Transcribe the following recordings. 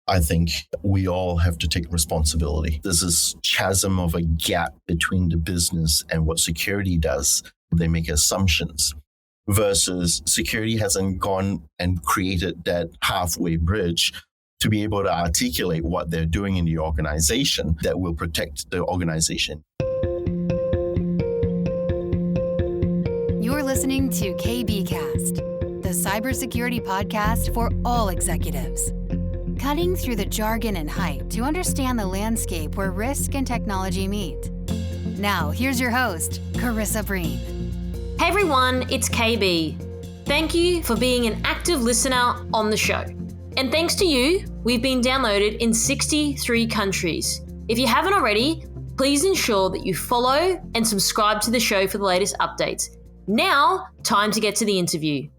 I think we all have to take responsibility. There's this chasm of a gap between the business and what security does. They make assumptions versus security hasn't gone and created that halfway bridge to be able to articulate what they're doing in the organization that will protect the organization. You're listening to KBcast, the cybersecurity podcast for all executives. Cutting through the jargon and hype to understand the landscape where risk and technology meet. Now, here's your host, Carissa Breen. Hey everyone, it's KB. Thank you for being an active listener on the show. And thanks to you, we've been downloaded in 63 countries. If you haven't already, please ensure that you follow and subscribe to the show for the latest updates. Now, time to get to the interview.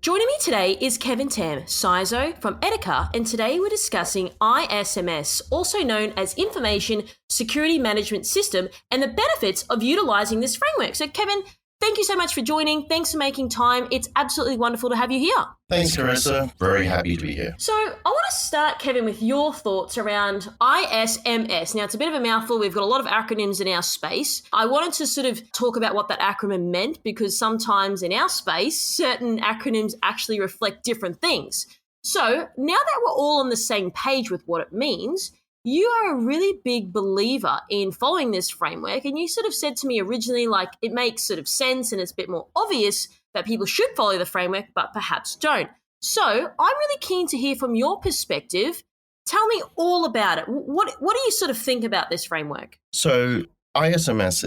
Joining me today is Kevin Tham, CISO from ISACA, and today we're discussing ISMS, also known as Information Security Management System, and the benefits of utilizing this framework. So Kevin, thank you so much for joining. Thanks for making time. It's absolutely wonderful to have you here. Thanks, Carissa. Very happy to be here. So I want to start, Kevin, with your thoughts around ISMS. Now, it's a bit of a mouthful. We've got a lot of acronyms in our space. I wanted to sort of talk about what that acronym meant because sometimes in our space, certain acronyms actually reflect different things. So now that we're all on the same page with what it means, you are a really big believer in following this framework. And you sort of said to me originally, like, it makes sort of sense and it's a bit more obvious that people should follow the framework, but perhaps don't. So I'm really keen to hear from your perspective. Tell me all about it. What do you sort of think about this framework? So ISMS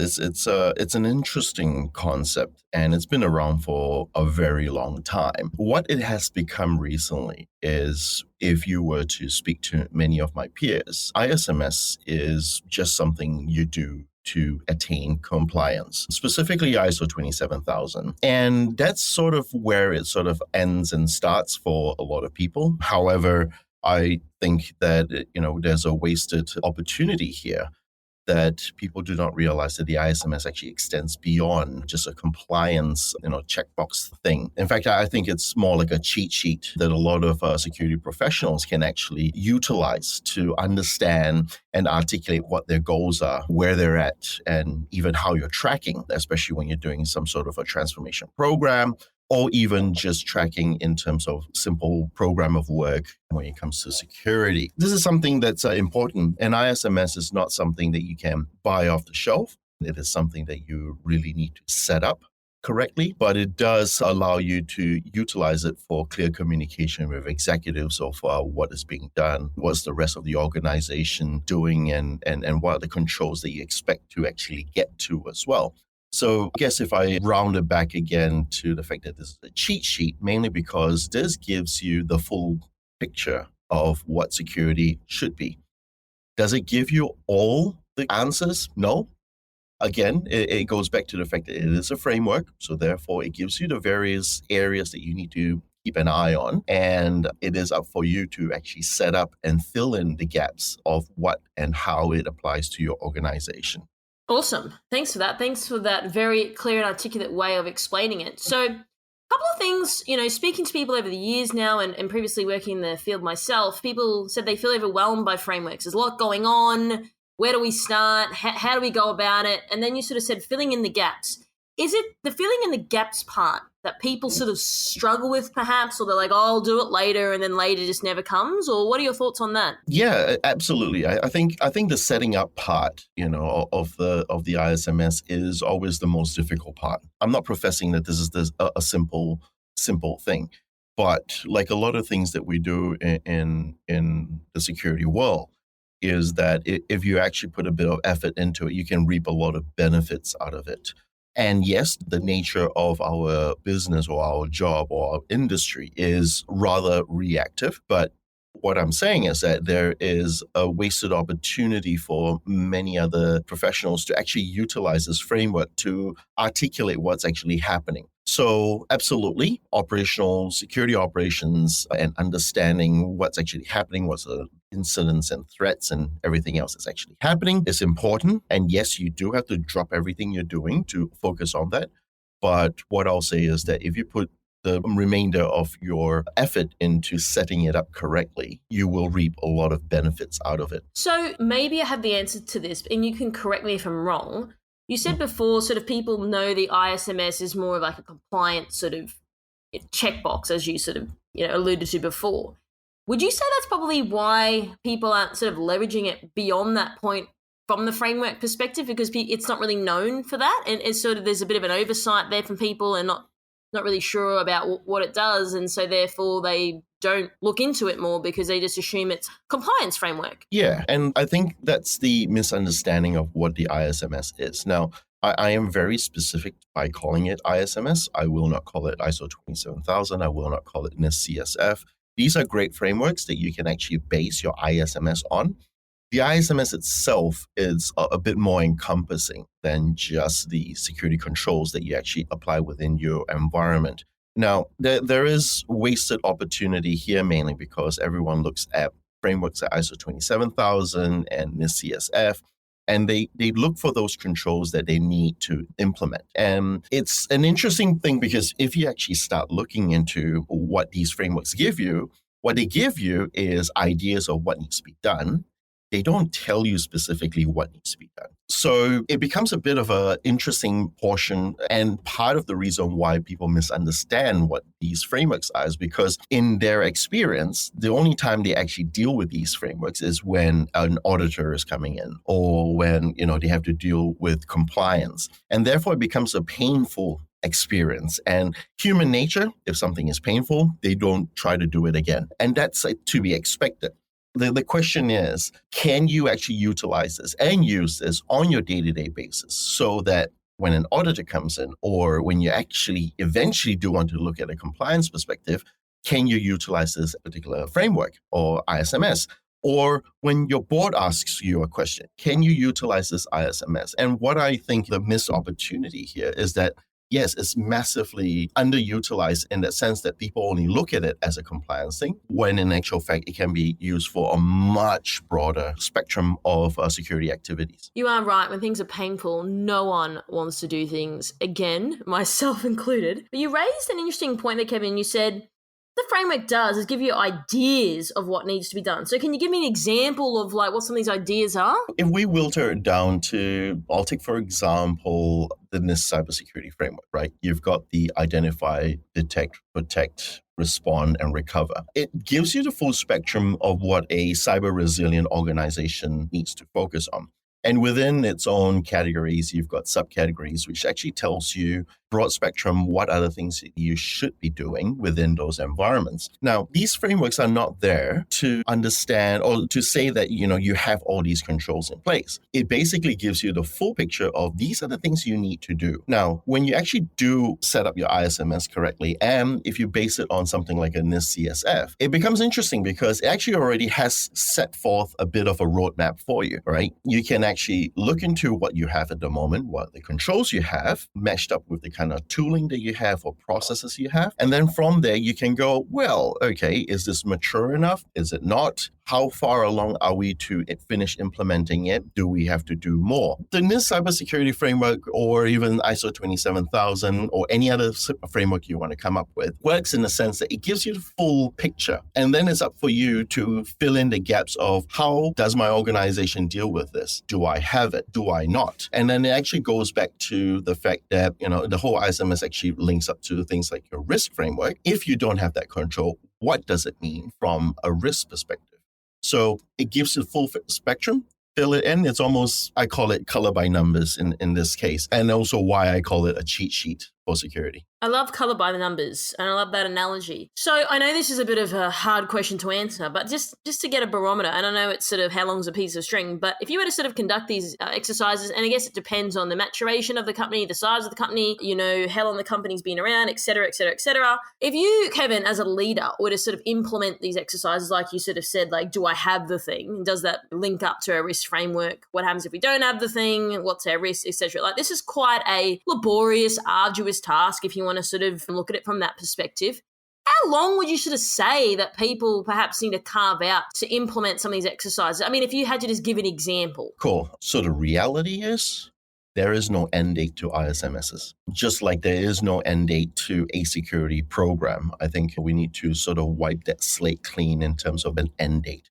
it's an interesting concept and it's been around for a very long time. What it has become recently is, if you were to speak to many of my peers, ISMS is just something you do to attain compliance, specifically ISO 27000. And that's sort of where it sort of ends and starts for a lot of people. However, I think that, there's a wasted opportunity here that people do not realize that the ISMS actually extends beyond just a compliance, checkbox thing. In fact, I think it's more like a cheat sheet that a lot of security professionals can actually utilize to understand and articulate what their goals are, where they're at, and even how you're tracking, especially when you're doing some sort of a transformation program, or even just tracking in terms of simple program of work when it comes to security. This is something that's important, and ISMS is not something that you can buy off the shelf. It is something that you really need to set up correctly, but it does allow you to utilize it for clear communication with executives of what is being done, what's the rest of the organization doing, and what are the controls that you expect to actually get to as well. So I guess if I round it back again to the fact that this is a cheat sheet, mainly because this gives you the full picture of what security should be. Does it give you all the answers? No. Again, it goes back to the fact that it is a framework. So therefore, it gives you the various areas that you need to keep an eye on. And it is up for you to actually set up and fill in the gaps of what and how it applies to your organization. Awesome. Thanks for that. Thanks for that very clear and articulate way of explaining it. So a couple of things, speaking to people over the years now and previously working in the field myself, people said they feel overwhelmed by frameworks. There's a lot going on. Where do we start? How do we go about it? And then you sort of said filling in the gaps. Is it the filling in the gaps part that people sort of struggle with perhaps, or they're like, oh, I'll do it later, and then later just never comes? Or what are your thoughts on that? Yeah, absolutely. I think the setting up part, of the ISMS is always the most difficult part. I'm not professing that this is a simple thing, but like a lot of things that we do in the security world, is that if you actually put a bit of effort into it, you can reap a lot of benefits out of it. And yes, the nature of our business or our job or our industry is rather reactive. But what I'm saying is that there is a wasted opportunity for many other professionals to actually utilize this framework to articulate what's actually happening. So absolutely, operational security operations and understanding what's actually happening, what's the incidents and threats and everything else that's actually happening is important. And yes, you do have to drop everything you're doing to focus on that. But what I'll say is that if you put the remainder of your effort into setting it up correctly, you will reap a lot of benefits out of it. So maybe I have the answer to this, and you can correct me if I'm wrong. You said before sort of people know the ISMS is more of like a compliance sort of checkbox, as you sort of alluded to before. Would you say that's probably why people aren't sort of leveraging it beyond that point from the framework perspective, because it's not really known for that, and it's sort of there's a bit of an oversight there from people and not really sure about what it does, and so therefore they don't look into it more because they just assume it's compliance framework. Yeah, and I think that's the misunderstanding of what the ISMS is. Now, I am very specific by calling it ISMS. I will not call it ISO 27000. I will not call it NIST CSF. These are great frameworks that you can actually base your ISMS on. The ISMS itself is a bit more encompassing than just the security controls that you actually apply within your environment. Now, there is wasted opportunity here mainly because everyone looks at frameworks like ISO 27000 and NIST CSF, and they look for those controls that they need to implement. And it's an interesting thing because if you actually start looking into what these frameworks give you, what they give you is ideas of what needs to be done. They don't tell you specifically what needs to be done. So it becomes a bit of an interesting portion, and part of the reason why people misunderstand what these frameworks are is because in their experience, the only time they actually deal with these frameworks is when an auditor is coming in or when they have to deal with compliance. And therefore it becomes a painful experience. And human nature, if something is painful, they don't try to do it again. And that's to be expected. The question is, can you actually utilize this and use this on your day-to-day basis so that when an auditor comes in or when you actually eventually do want to look at a compliance perspective, can you utilize this particular framework or ISMS? Or when your board asks you a question, can you utilize this ISMS? And what I think the missed opportunity here is that yes, it's massively underutilized in the sense that people only look at it as a compliance thing, when in actual fact, it can be used for a much broader spectrum of security activities. You are right. When things are painful, no one wants to do things again, myself included. But you raised an interesting point there, Kevin. You said, the framework does is give you ideas of what needs to be done. So can you give me an example of like what some of these ideas are? If we filter it down to, I'll take for example, the NIST cybersecurity framework, right? You've got the identify, detect, protect, respond, and recover. It gives you the full spectrum of what a cyber resilient organization needs to focus on. And within its own categories, you've got subcategories, which actually tells you broad spectrum what other things you should be doing within those environments. Now, these frameworks are not there to understand or to say that, you have all these controls in place. It basically gives you the full picture of these are the things you need to do. Now, when you actually do set up your ISMS correctly, and if you base it on something like a NIST CSF, it becomes interesting because it actually already has set forth a bit of a roadmap for you, right? You can actually look into what you have at the moment, what the controls you have, matched up with the kind of tooling that you have or processes you have. And then from there, you can go, well, okay, is this mature enough? Is it not? How far along are we to finish implementing it? Do we have to do more? The NIST cybersecurity framework or even ISO 27000 or any other framework you want to come up with works in the sense that it gives you the full picture. And then it's up for you to fill in the gaps of how does my organization deal with this? Do I have it? Do I not? And then it actually goes back to the fact that, the whole ISMS actually links up to things like your risk framework. If you don't have that control, what does it mean from a risk perspective? So it gives you the full spectrum, fill it in. It's almost, I call it color by numbers in this case. And also why I call it a cheat sheet for security. I love color by the numbers, and I love that analogy. So I know this is a bit of a hard question to answer, but just to get a barometer, and I know it's sort of how long's a piece of string, but if you were to sort of conduct these exercises, and I guess it depends on the maturation of the company, the size of the company, how long the company's been around, et cetera, et cetera, et cetera. If you, Kevin, as a leader, were to sort of implement these exercises, like you sort of said, like, do I have the thing? Does that link up to a risk framework? What happens if we don't have the thing? What's our risk, et cetera? Like, this is quite a laborious, arduous task if you want to sort of look at it from that perspective. How long would you sort of say that people perhaps need to carve out to implement some of these exercises? I mean, if you had to just give an example. Cool. So the reality is there is no end date to ISMSs. Just like there is no end date to a security program, I think we need to sort of wipe that slate clean in terms of an end date.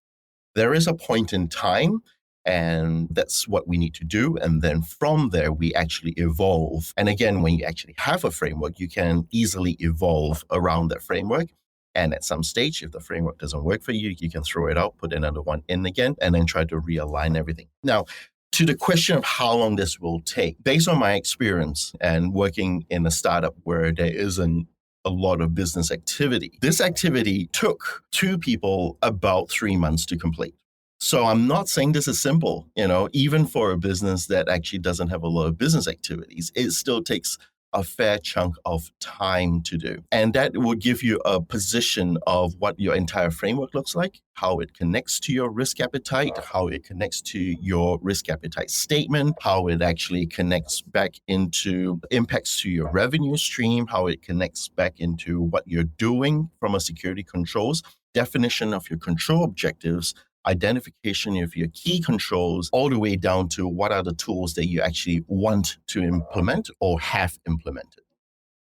There is a point in time, and that's what we need to do. And then from there, we actually evolve. And again, when you actually have a framework, you can easily evolve around that framework. And at some stage, if the framework doesn't work for you, you can throw it out, put another one in again, and then try to realign everything. Now, to the question of how long this will take, based on my experience and working in a startup where there isn't a lot of business activity, this activity took 2 people about 3 months to complete. So I'm not saying this is simple, even for a business that actually doesn't have a lot of business activities, it still takes a fair chunk of time to do. And that will give you a position of what your entire framework looks like, how it connects to your risk appetite, how it connects to your risk appetite statement, how it actually connects back into impacts to your revenue stream, how it connects back into what you're doing from a security controls, definition of your control objectives, identification of your key controls, all the way down to what are the tools that you actually want to implement or have implemented.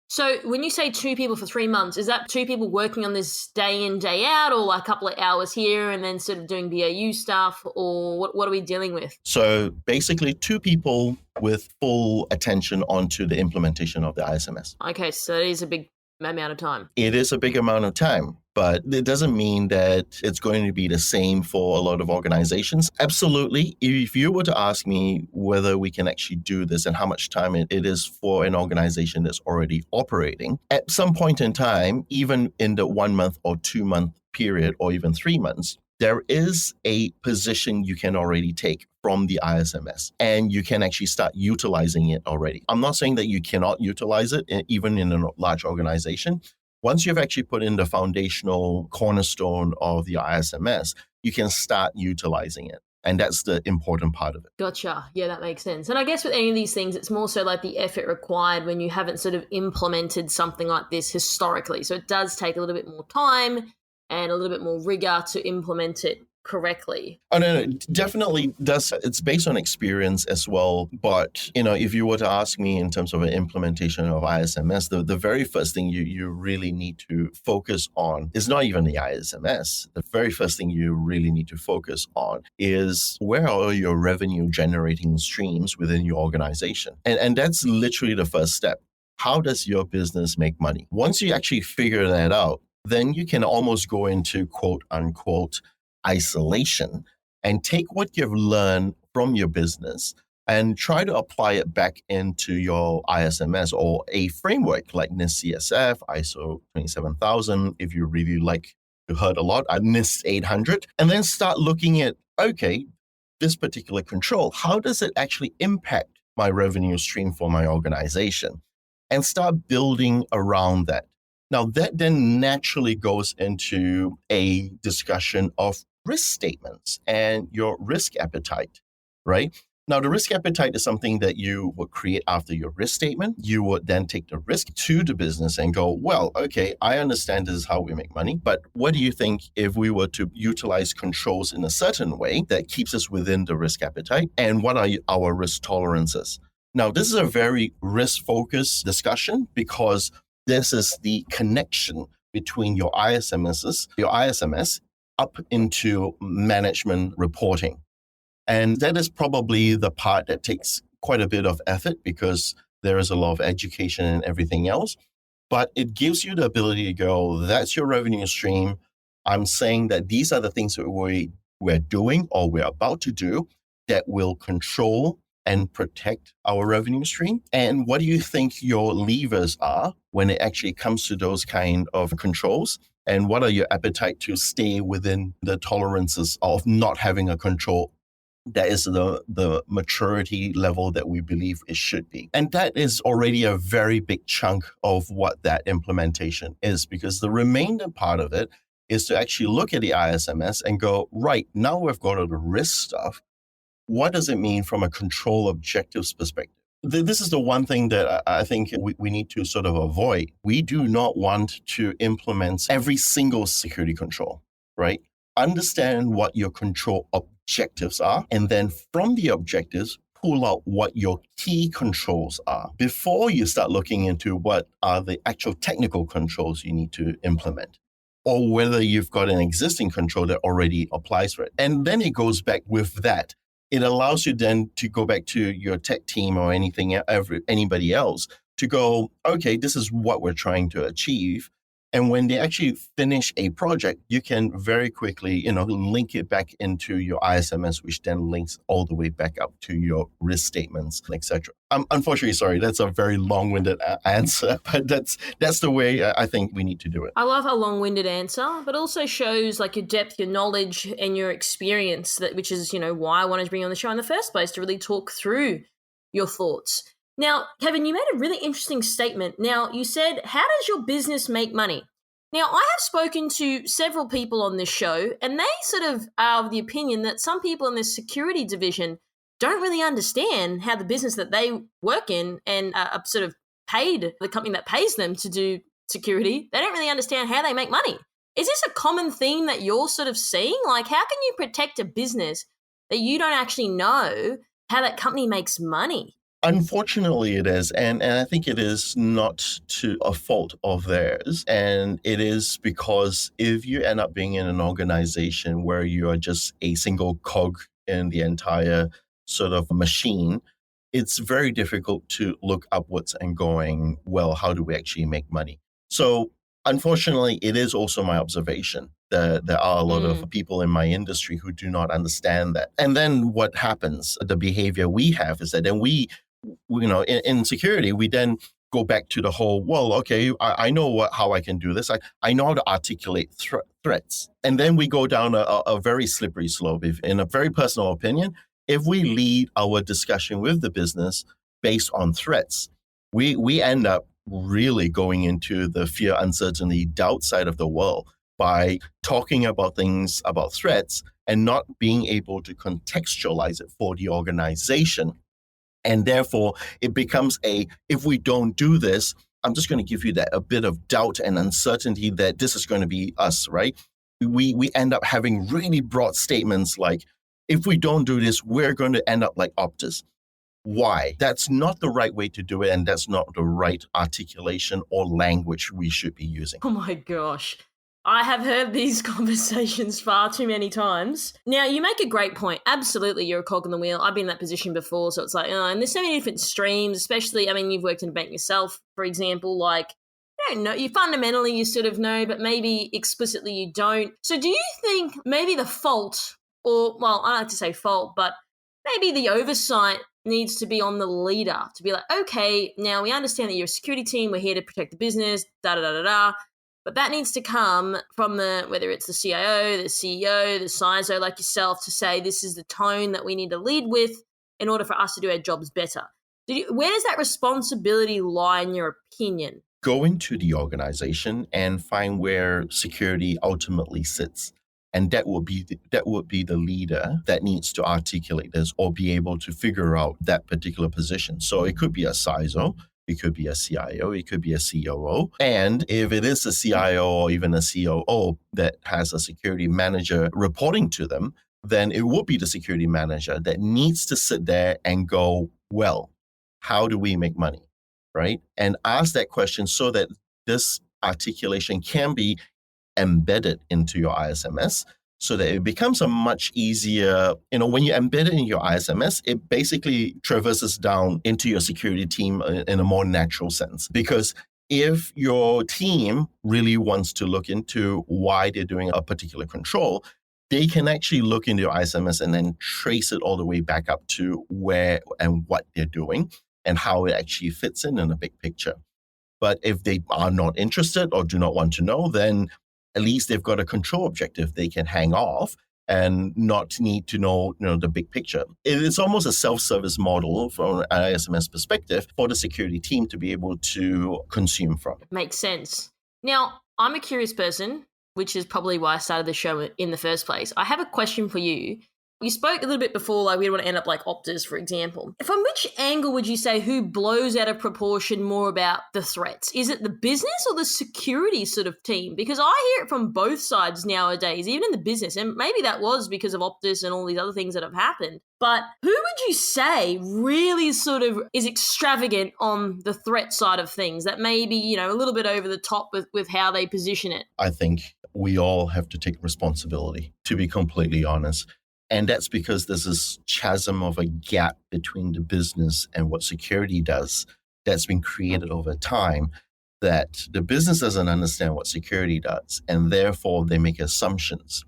So when you say 2 people for 3 months, is that 2 people working on this day in, day out, or like a couple of hours here and then sort of doing BAU stuff, or what are we dealing with? So basically 2 people with full attention onto the implementation of the ISMS. Okay, so it is a big amount of time. It is a big amount of time, but it doesn't mean that it's going to be the same for a lot of organizations. Absolutely. If you were to ask me whether we can actually do this and how much time it is for an organization that's already operating, at some point in time, even in the 1 month or 2 month period, or even 3 months, there is a position you can already take from the ISMS, and you can actually start utilizing it already. I'm not saying that you cannot utilize it, even in a large organization. Once you've actually put in the foundational cornerstone of the ISMS, you can start utilizing it. And that's the important part of it. Gotcha. Yeah, that makes sense. And I guess with any of these things, it's more so like the effort required when you haven't sort of implemented something like this historically. So it does take a little bit more time and a little bit more rigor to implement it correctly. Oh, no, it definitely does. It's based on experience as well. But, if you were to ask me in terms of an implementation of ISMS, the very first thing you really need to focus on is not even the ISMS. The very first thing you really need to focus on is where are your revenue generating streams within your organization? And that's literally the first step. How does your business make money? Once you actually figure that out, then you can almost go into quote unquote isolation and take what you've learned from your business and try to apply it back into your ISMS or a framework like NIST CSF, ISO 27000, if you really like you heard a lot, NIST 800, and then start looking at, okay, this particular control, how does it actually impact my revenue stream for my organization? And start building around that. Now, that then naturally goes into a discussion of risk statements and your risk appetite, right? Now, the risk appetite is something that you would create after your risk statement. You would then take the risk to the business and go, well, okay, I understand this is how we make money, but what do you think if we were to utilize controls in a certain way that keeps us within the risk appetite? And what are our risk tolerances? Now, this is a very risk-focused discussion because this is the connection between your ISMS up into management reporting. And that is probably the part that takes quite a bit of effort because there is a lot of education and everything else. But it gives you the ability to go, that's your revenue stream. I'm saying that these are the things that we're doing or we're about to do that will control and protect our revenue stream. And what do you think your levers are when it actually comes to those kind of controls? And what are your appetite to stay within the tolerances of not having a control that is the maturity level that we believe it should be? And that is already a very big chunk of what that implementation is, because the remainder part of it is to actually look at the ISMS and go, right, now we've got all the risk stuff. What does it mean from a control objectives perspective? This is the one thing that I think we need to sort of avoid. We do not want to implement every single security control, right? Understand what your control objectives are, and then from the objectives, pull out what your key controls are before you start looking into what are the actual technical controls you need to implement, or whether you've got an existing control that already applies for it. And then it goes back with that. It allows you then to go back to your tech team or anybody else to go, okay, this is what we're trying to achieve. And when they actually finish a project, you can very quickly, link it back into your ISMS, which then links all the way back up to your risk statements, etc. Unfortunately, sorry, that's a very long-winded answer, but that's the way I think we need to do it. I love a long-winded answer, but also shows like your depth, your knowledge, and your experience, which is, why I wanted to bring you on the show in the first place, to really talk through your thoughts. Now, Kevin, you made a really interesting statement. Now, you said, how does your business make money? Now, I have spoken to several people on this show, and they sort of are of the opinion that some people in this security division don't really understand how the business that they work in and are sort of paid, the company that pays them to do security, they don't really understand how they make money. Is this a common theme that you're sort of seeing? Like, how can you protect a business that you don't actually know how that company makes money? Unfortunately, it is. And I think it is not to a fault of theirs. And it is because if you end up being in an organization where you are just a single cog in the entire sort of machine, it's very difficult to look upwards and going, well, how do we actually make money? So unfortunately, it is also my observation that there are a lot of people in my industry who do not understand that. And then what happens, the behavior we have is that then we in security, we then go back to the whole, well, okay, I know how I can do this. I know how to articulate threats. And then we go down a very slippery slope. If, in a very personal opinion, if we lead our discussion with the business based on threats, we end up really going into the fear, uncertainty, doubt side of the world by talking about things about threats and not being able to contextualize it for the organization. And therefore, it becomes if we don't do this, I'm just going to give you a bit of doubt and uncertainty that this is going to be us, right? We end up having really broad statements like, if we don't do this, we're going to end up like Optus. Why? That's not the right way to do it, and that's not the right articulation or language we should be using. Oh my gosh. I have heard these conversations far too many times. Now, you make a great point. Absolutely, you're a cog in the wheel. I've been in that position before, so it's like, and there's so many different streams, especially, you've worked in a bank yourself, for example, like, you don't know, you fundamentally, you sort of know, but maybe explicitly you don't. So do you think maybe the fault, or, well, I don't like to say fault, but maybe the oversight needs to be on the leader to be like, okay, now we understand that you're a security team, we're here to protect the business, da-da-da-da-da. But that needs to come from whether it's the CIO, the CEO, the CISO like yourself, to say this is the tone that we need to lead with in order for us to do our jobs better. Where does that responsibility lie in your opinion? Go into the organization and find where security ultimately sits. And that would be the leader that needs to articulate this or be able to figure out that particular position. So it could be a CISO. It could be a CIO, it could be a COO. And if it is a CIO or even a COO that has a security manager reporting to them, then it would be the security manager that needs to sit there and go, well, how do we make money, right? And ask that question so that this articulation can be embedded into your ISMS, so that it becomes a much easier, when you embed it in your ISMS, it basically traverses down into your security team in a more natural sense. Because if your team really wants to look into why they're doing a particular control, they can actually look into your ISMS and then trace it all the way back up to where and what they're doing and how it actually fits in a big picture. But if they are not interested or do not want to know, then at least they've got a control objective they can hang off and not need to know, the big picture. It's almost a self-service model from an ISMS perspective for the security team to be able to consume from. Makes sense. Now, I'm a curious person, which is probably why I started the show in the first place. I have a question for you. You spoke a little bit before, like we don't want to end up like Optus, for example. From which angle would you say who blows out of proportion more about the threats? Is it the business or the security sort of team? Because I hear it from both sides nowadays, even in the business. And maybe that was because of Optus and all these other things that have happened. But who would you say really sort of is extravagant on the threat side of things that maybe, you know, a little bit over the top with how they position it? I think we all have to take responsibility, to be completely honest. And that's because there's this chasm of a gap between the business and what security does that's been created over time, that the business doesn't understand what security does, and therefore they make assumptions,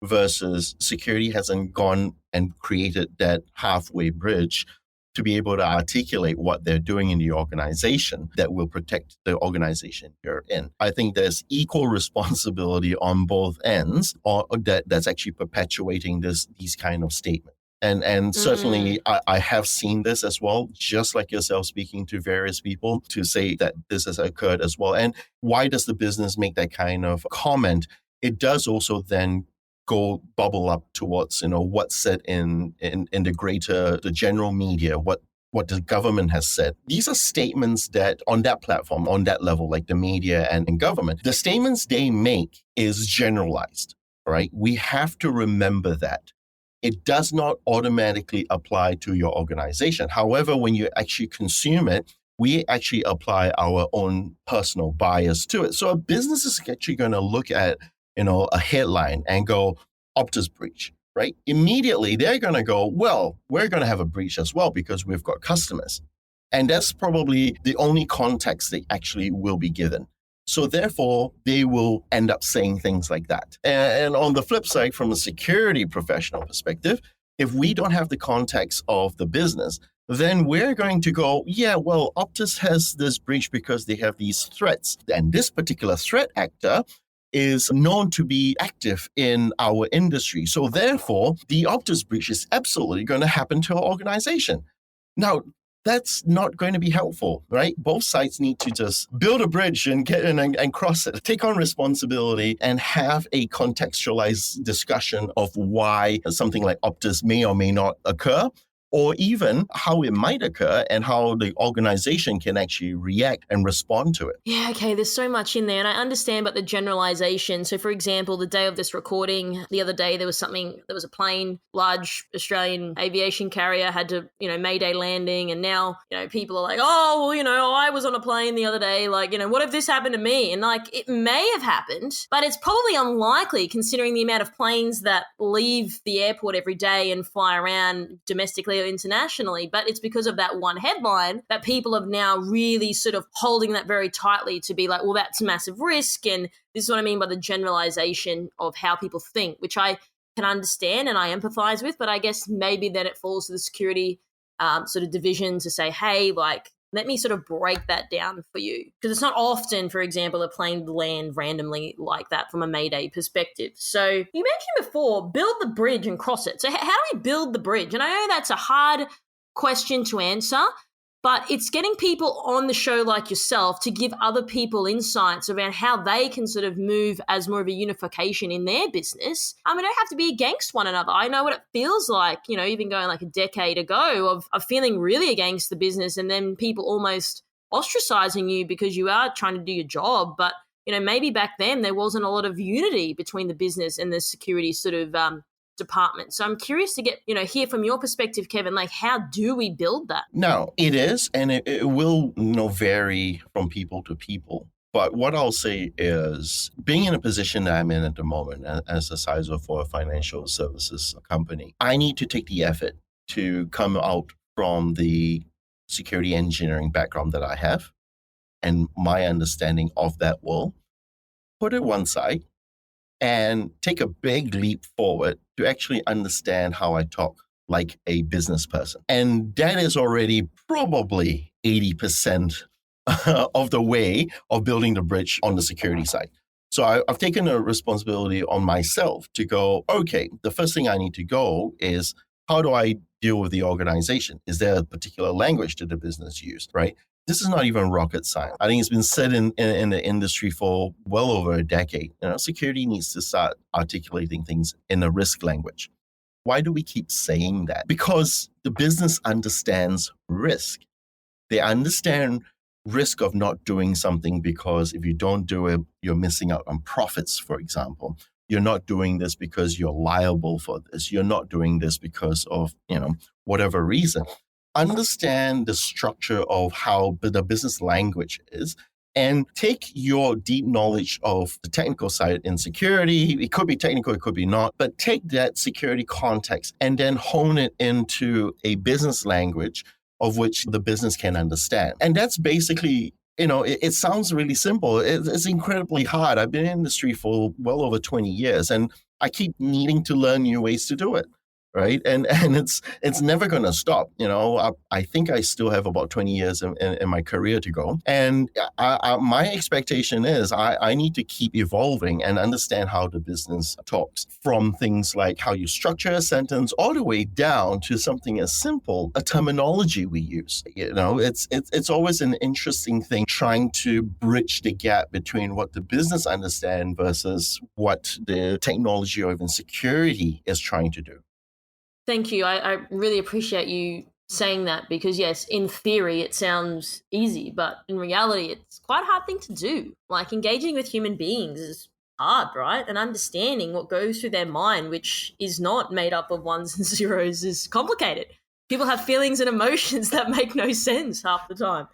versus security hasn't gone and created that halfway bridge to be able to articulate what they're doing in the organization that will protect the organization you're in. I think there's equal responsibility on both ends, or that's actually perpetuating these kind of statements. And certainly I have seen this as well, just like yourself speaking to various people to say that this has occurred as well. And why does the business make that kind of comment? It does also then go bubble up towards, what's said in the general media, what the government has said. These are statements that on that platform, on that level, like the media and government, the statements they make is generalized, right? We have to remember that. It does not automatically apply to your organization. However, when you actually consume it, we actually apply our own personal bias to it. So a business is actually going to look at a headline and go, Optus breach, right? Immediately, they're going to go, well, we're going to have a breach as well because we've got customers. And that's probably the only context they actually will be given. So therefore, they will end up saying things like that. And on the flip side, from a security professional perspective, if we don't have the context of the business, then we're going to go, yeah, well, Optus has this breach because they have these threats. And this particular threat actor is known to be active in our industry. So therefore, the Optus breach is absolutely going to happen to our organization. Now, that's not going to be helpful, right? Both sides need to just build a bridge and get in and cross it, take on responsibility and have a contextualized discussion of why something like Optus may or may not occur, or even how it might occur and how the organization can actually react and respond to it. Yeah, okay, there's so much in there, and I understand about the generalization. So, for example, the day of this recording, the other day, there was a plane, large Australian aviation carrier had to, Mayday landing, and now, people are like, oh, well, I was on a plane the other day, like, what if this happened to me? And like, it may have happened, but it's probably unlikely considering the amount of planes that leave the airport every day and fly around domestically or internationally. But it's because of that one headline that people have now really sort of holding that very tightly to be like, well, that's a massive risk. And this is what I mean by the generalization of how people think, which I can understand and I empathize with, but I guess maybe then it falls to the security sort of division to say, hey, like, let me sort of break that down for you. Because it's not often, for example, a plane will land randomly like that from a Mayday perspective. So you mentioned before, build the bridge and cross it. So how do we build the bridge? And I know that's a hard question to answer, but it's getting people on the show like yourself to give other people insights around how they can sort of move as more of a unification in their business. I mean, they don't have to be against one another. I know what it feels like, even going like a decade ago of feeling really against the business and then people almost ostracizing you because you are trying to do your job. But, maybe back then there wasn't a lot of unity between the business and the security sort of department. So I'm curious to get, hear from your perspective, Kevin, like how do we build that? Now, it is, and it will, vary from people to people. But what I'll say is being in a position that I'm in at the moment as a CISO for a financial services company, I need to take the effort to come out from the security engineering background that I have and my understanding of that world, put it one side, and take a big leap forward to actually understand how I talk like a business person. And that is already probably 80% of the way of building the bridge on the security side. So I've taken a responsibility on myself to go, okay, the first thing I need to go is how do I deal with the organization? Is there a particular language that the business use, right? This is not even rocket science. I think it's been said in the industry for well over a decade. Security needs to start articulating things in a risk language. Why do we keep saying that? Because the business understands risk. They understand risk of not doing something because if you don't do it, you're missing out on profits, for example. You're not doing this because you're liable for this. You're not doing this because of, whatever reason. Understand the structure of how the business language is and take your deep knowledge of the technical side in security. It could be technical, it could be not, but take that security context and then hone it into a business language of which the business can understand. And that's basically, it sounds really simple. It's incredibly hard. I've been in the industry for well over 20 years, and I keep needing to learn new ways to do it. Right. And it's never going to stop. I think I still have about 20 years in my career to go. And my expectation is I need to keep evolving and understand how the business talks, from things like how you structure a sentence all the way down to something as simple, a terminology we use. It's always an interesting thing trying to bridge the gap between what the business understands versus what the technology or even security is trying to do. Thank you. I really appreciate you saying that because, yes, in theory, it sounds easy, but in reality, it's quite a hard thing to do. Like engaging with human beings is hard, right? And understanding what goes through their mind, which is not made up of ones and zeros, is complicated. People have feelings and emotions that make no sense half the time.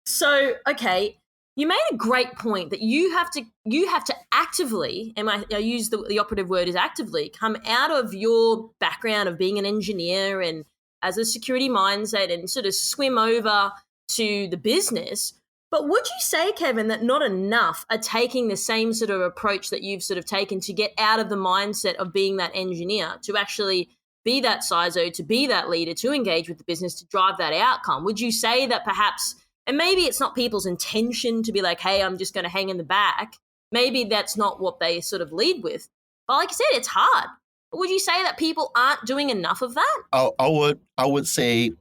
So, okay, you made a great point that you have to actively, and I use the operative word is actively, come out of your background of being an engineer and as a security mindset and sort of swim over to the business. But would you say, Kevin, that not enough are taking the same sort of approach that you've sort of taken to get out of the mindset of being that engineer, to actually be that CISO, to be that leader, to engage with the business, to drive that outcome? Would you say that perhaps, and maybe it's not people's intention to be like, hey, I'm just going to hang in the back. Maybe that's not what they sort of lead with. But like I said, it's hard. But would you say that people aren't doing enough of that? I would say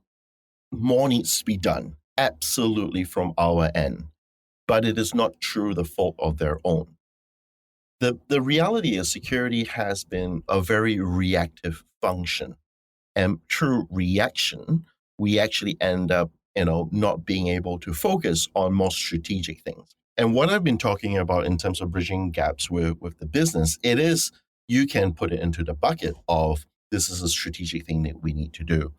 more needs to be done, absolutely, from our end. But it is not through the fault of their own. The reality is security has been a very reactive function. And through reaction, we actually end up not being able to focus on more strategic things. And what I've been talking about in terms of bridging gaps with the business, it is, you can put it into the bucket of this is a strategic thing that we need to do.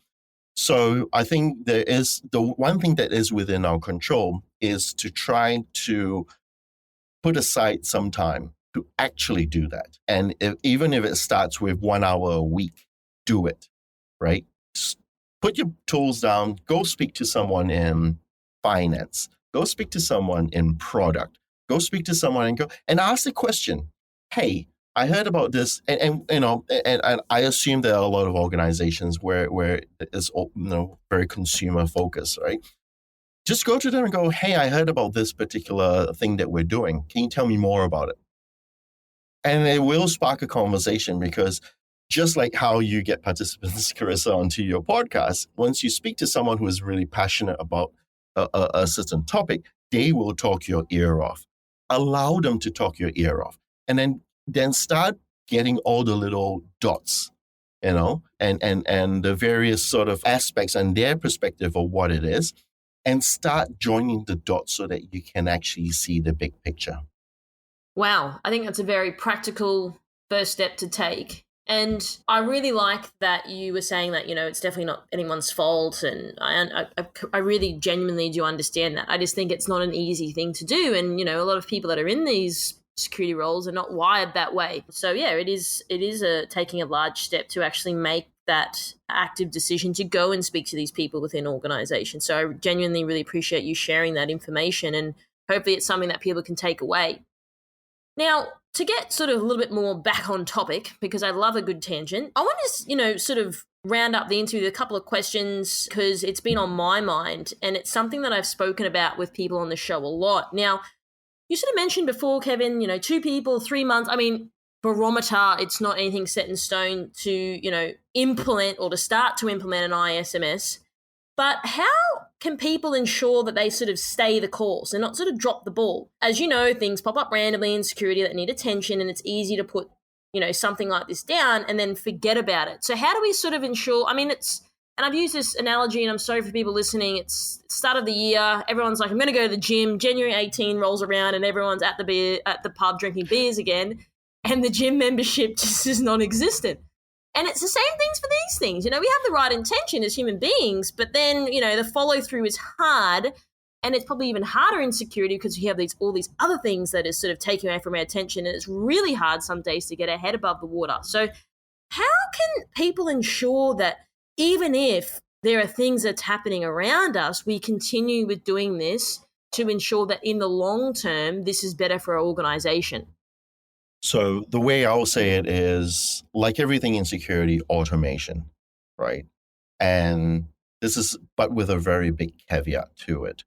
So I think there is the one thing that is within our control is to try to put aside some time to actually do that. And even if it starts with 1 hour a week, do it, right? Put your tools down, go speak to someone in finance, go speak to someone in product, go speak to someone and ask the question, hey, I heard about this, and I assume there are a lot of organizations where it's very consumer focused, right? Just go to them and go, hey, I heard about this particular thing that we're doing. Can you tell me more about it? And it will spark a conversation, because just like how you get participants, Carissa, onto your podcast, once you speak to someone who is really passionate about a certain topic, they will talk your ear off. Allow them to talk your ear off. And then start getting all the little dots, and the various sort of aspects and their perspective of what it is, and start joining the dots so that you can actually see the big picture. Wow, I think that's a very practical first step to take. And I really like that you were saying that, it's definitely not anyone's fault. And I really genuinely do understand that. I just think it's not an easy thing to do. And, a lot of people that are in these security roles are not wired that way. So, yeah, it is taking a large step to actually make that active decision to go and speak to these people within organizations. So I genuinely really appreciate you sharing that information, and hopefully it's something that people can take away. Now, to get sort of a little bit more back on topic, because I love a good tangent, I want to, sort of round up the interview with a couple of questions, because it's been on my mind and it's something that I've spoken about with people on the show a lot. Now, you sort of mentioned before, Kevin, 2 people, 3 months. I mean, barometer, it's not anything set in stone to, implement or to start to implement an ISMS. But how can people ensure that they sort of stay the course and not sort of drop the ball? As you know, things pop up randomly in security that need attention, and it's easy to put, something like this down and then forget about it. So how do we sort of ensure, and I've used this analogy, and I'm sorry for people listening, it's start of the year, everyone's like, I'm going to go to the gym, January 18 rolls around and everyone's at the pub drinking beers again, and the gym membership just is non-existent. And it's the same things for these things. We have the right intention as human beings, but then, the follow through is hard, and it's probably even harder in security because you have all these other things that is sort of taking away from our attention, and it's really hard some days to get our head above the water. So how can people ensure that even if there are things that's happening around us, we continue with doing this to ensure that in the long term, this is better for our organization? So the way I'll say it is, like everything in security, automation, right? And this is, but with a very big caveat to it.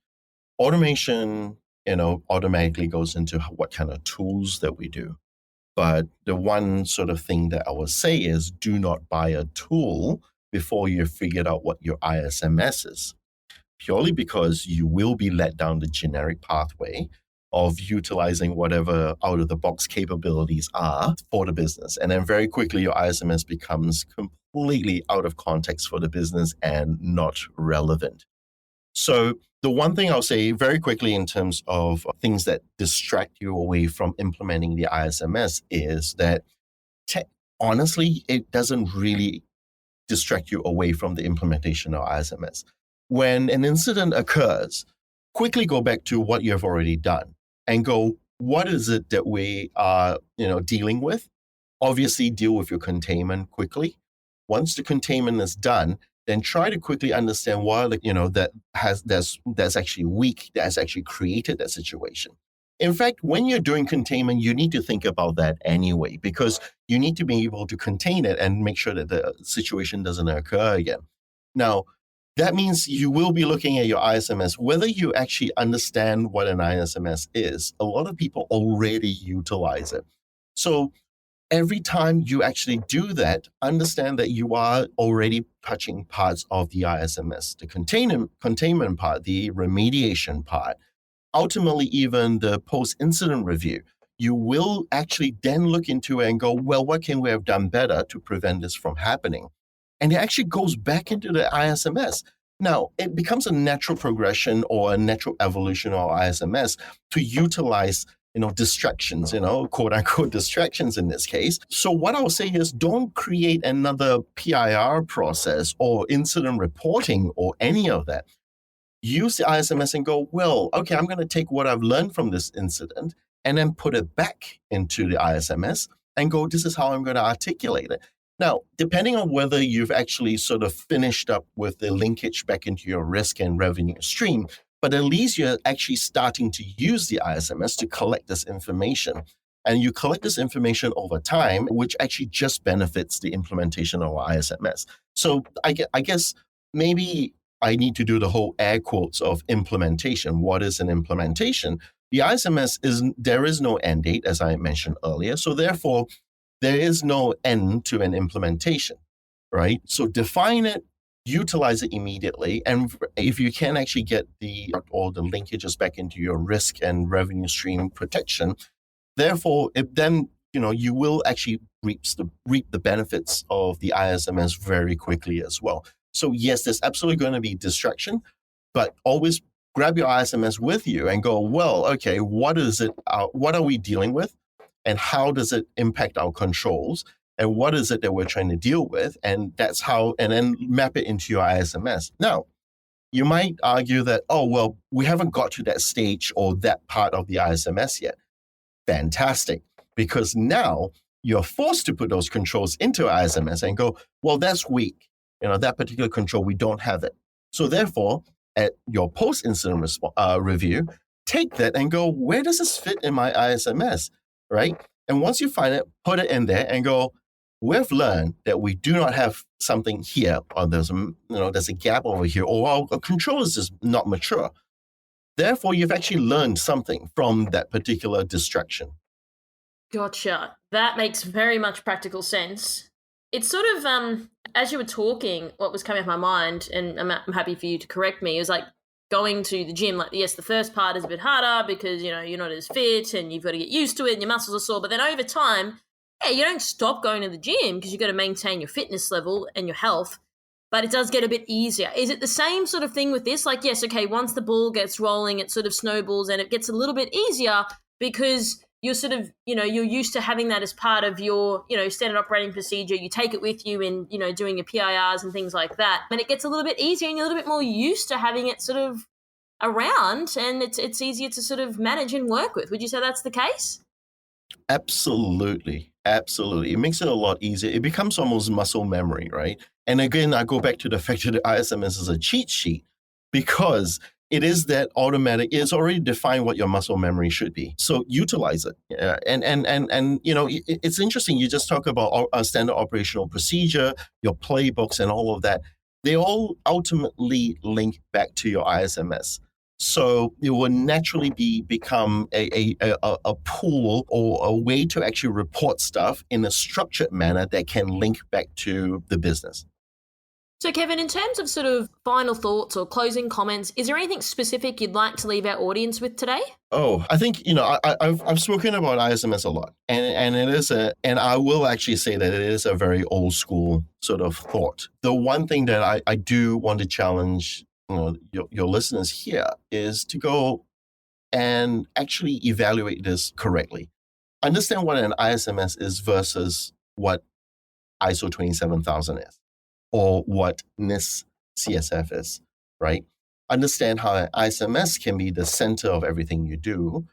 Automation, automatically goes into what kind of tools that we do. But the one sort of thing that I will say is, do not buy a tool before you've figured out what your ISMS is, purely because you will be led down the generic pathway of utilizing whatever out-of-the-box capabilities are for the business. And then very quickly, your ISMS becomes completely out of context for the business and not relevant. So the one thing I'll say very quickly in terms of things that distract you away from implementing the ISMS is that, honestly, it doesn't really distract you away from the implementation of ISMS. When an incident occurs, quickly go back to what you have already done and go, what is it that we are, dealing with? Obviously, deal with your containment quickly. Once the containment is done, then try to quickly understand what, that's actually weak, that has actually created that situation. In fact, when you're doing containment, you need to think about that anyway, because you need to be able to contain it and make sure that the situation doesn't occur again. Now, that means you will be looking at your ISMS, whether you actually understand what an ISMS is. A lot of people already utilize it. So every time you actually do that, understand that you are already touching parts of the ISMS, the containment part, the remediation part, ultimately even the post-incident review. You will actually then look into it and go, well, what can we have done better to prevent this from happening? And it actually goes back into the ISMS. Now, it becomes a natural progression or a natural evolution of ISMS to utilize distractions, quote unquote distractions in this case. So what I'll say is, don't create another PIR process or incident reporting or any of that. Use the ISMS and go, well, okay, I'm going to take what I've learned from this incident and then put it back into the ISMS and go, this is how I'm going to articulate it. Now, depending on whether you've actually sort of finished up with the linkage back into your risk and revenue stream, but at least you're actually starting to use the ISMS to collect this information. And you collect this information over time, which actually just benefits the implementation of ISMS. So I guess maybe I need to do the whole air quotes of implementation. What is an implementation? The ISMS there is no end date, as I mentioned earlier. So therefore, there is no end to an implementation, right? So define it, utilize it immediately. And if you can actually get all the linkages back into your risk and revenue stream protection, therefore, then you will actually reap the benefits of the ISMS very quickly as well. So yes, there's absolutely going to be distraction, but always grab your ISMS with you and go, well, okay, what is it? What are we dealing with? And how does it impact our controls? And what is it that we're trying to deal with? And that's how, and then map it into your ISMS. Now, you might argue that, oh, well, we haven't got to that stage or that part of the ISMS yet. Fantastic. Because now you're forced to put those controls into ISMS and go, well, that's weak. That particular control, we don't have it. So therefore, at your post-incident review, take that and go, where does this fit in my ISMS, right? And once you find it, put it in there and go, we've learned that we do not have something here, or there's a gap over here, or our control is just not mature. Therefore, you've actually learned something from that particular distraction. Gotcha. That makes very much practical sense. It's sort of, as you were talking, what was coming off my mind, and I'm happy for you to correct me, is like going to the gym. Like, yes, the first part is a bit harder because, you're not as fit and you've got to get used to it and your muscles are sore. But then over time, Yeah, you don't stop going to the gym because you've got to maintain your fitness level and your health, but it does get a bit easier. Is it the same sort of thing with this? Like, yes, okay, once the ball gets rolling, it sort of snowballs and it gets a little bit easier because you're sort of, you're used to having that as part of your, standard operating procedure. You take it with you in, doing your PIRs and things like that. And it gets a little bit easier and you're a little bit more used to having it sort of around, and it's easier to sort of manage and work with. Would you say that's the case? Absolutely. Absolutely. It makes it a lot easier. It becomes almost muscle memory, right? And again, I go back to the fact that the ISMS is a cheat sheet because it is that automatic, it's already defined what your muscle memory should be. So utilize it. It's interesting. You just talk about a standard operational procedure, your playbooks and all of that. They all ultimately link back to your ISMS. So it will naturally become a pool or a way to actually report stuff in a structured manner that can link back to the business. So, Kevin, in terms of sort of final thoughts or closing comments, is there anything specific you'd like to leave our audience with today? Oh, I think, I've spoken about ISMS a lot, and it is and I will actually say that it is a very old school sort of thought. The one thing that I do want to challenge your listeners here is to go and actually evaluate this correctly. Understand what an ISMS is versus what ISO 27000 is or what NIST CSF is, right? Understand how an ISMS can be the center of everything you do,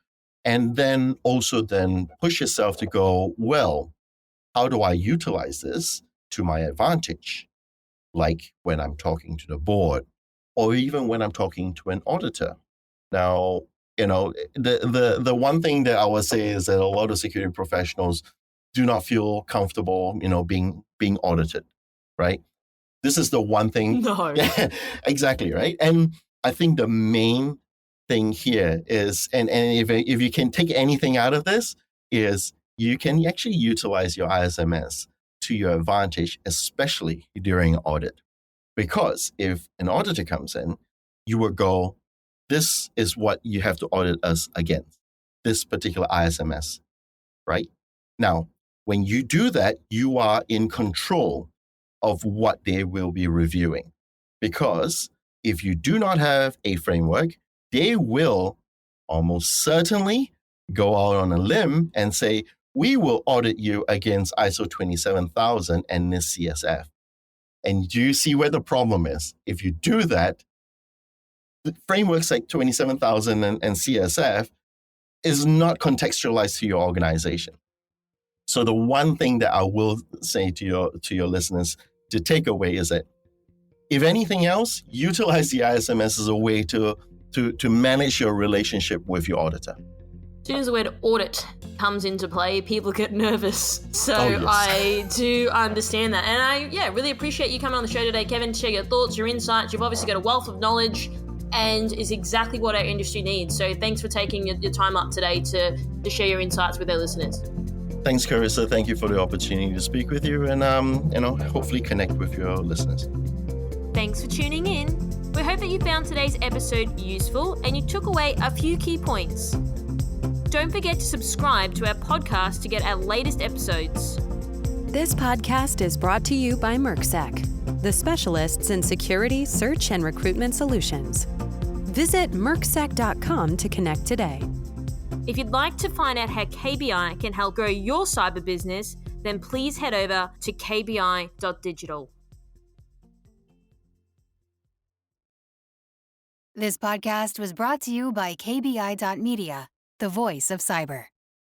and then also then push yourself to go, well, how do I utilize this to my advantage? Like when I'm talking to the board, or even when I'm talking to an auditor. Now, the one thing that I would say is that a lot of security professionals do not feel comfortable, being audited, right? This is the one thing. No. Exactly, right? And I think the main thing here is, and if you can take anything out of this, is you can actually utilize your ISMS to your advantage, especially during audit. Because if an auditor comes in, you will go, this is what you have to audit us against, this particular ISMS, right? Now, when you do that, you are in control of what they will be reviewing. Because if you do not have a framework, they will almost certainly go out on a limb and say, we will audit you against ISO 27000 and NIST CSF. And do you see where the problem is? If you do that, the frameworks like 27000 and CSF is not contextualized to your organization. So the one thing that I will say to your listeners to take away is that if anything else, utilize the ISMS as a way to manage your relationship with your auditor. As soon as the word audit comes into play, people get nervous. So yes. I do understand that. And I really appreciate you coming on the show today, Kevin, to share your thoughts, your insights. You've obviously got a wealth of knowledge and is exactly what our industry needs. So thanks for taking your time up today to share your insights with our listeners. Thanks, Carissa. Thank you for the opportunity to speak with you and, hopefully connect with your listeners. Thanks for tuning in. We hope that you found today's episode useful and you took away a few key points. Don't forget to subscribe to our podcast to get our latest episodes. This podcast is brought to you by MercSec, the specialists in security, search, and recruitment solutions. Visit mercsec.com to connect today. If you'd like to find out how KBI can help grow your cyber business, then please head over to kbi.digital. This podcast was brought to you by KBI.media, the voice of cyber.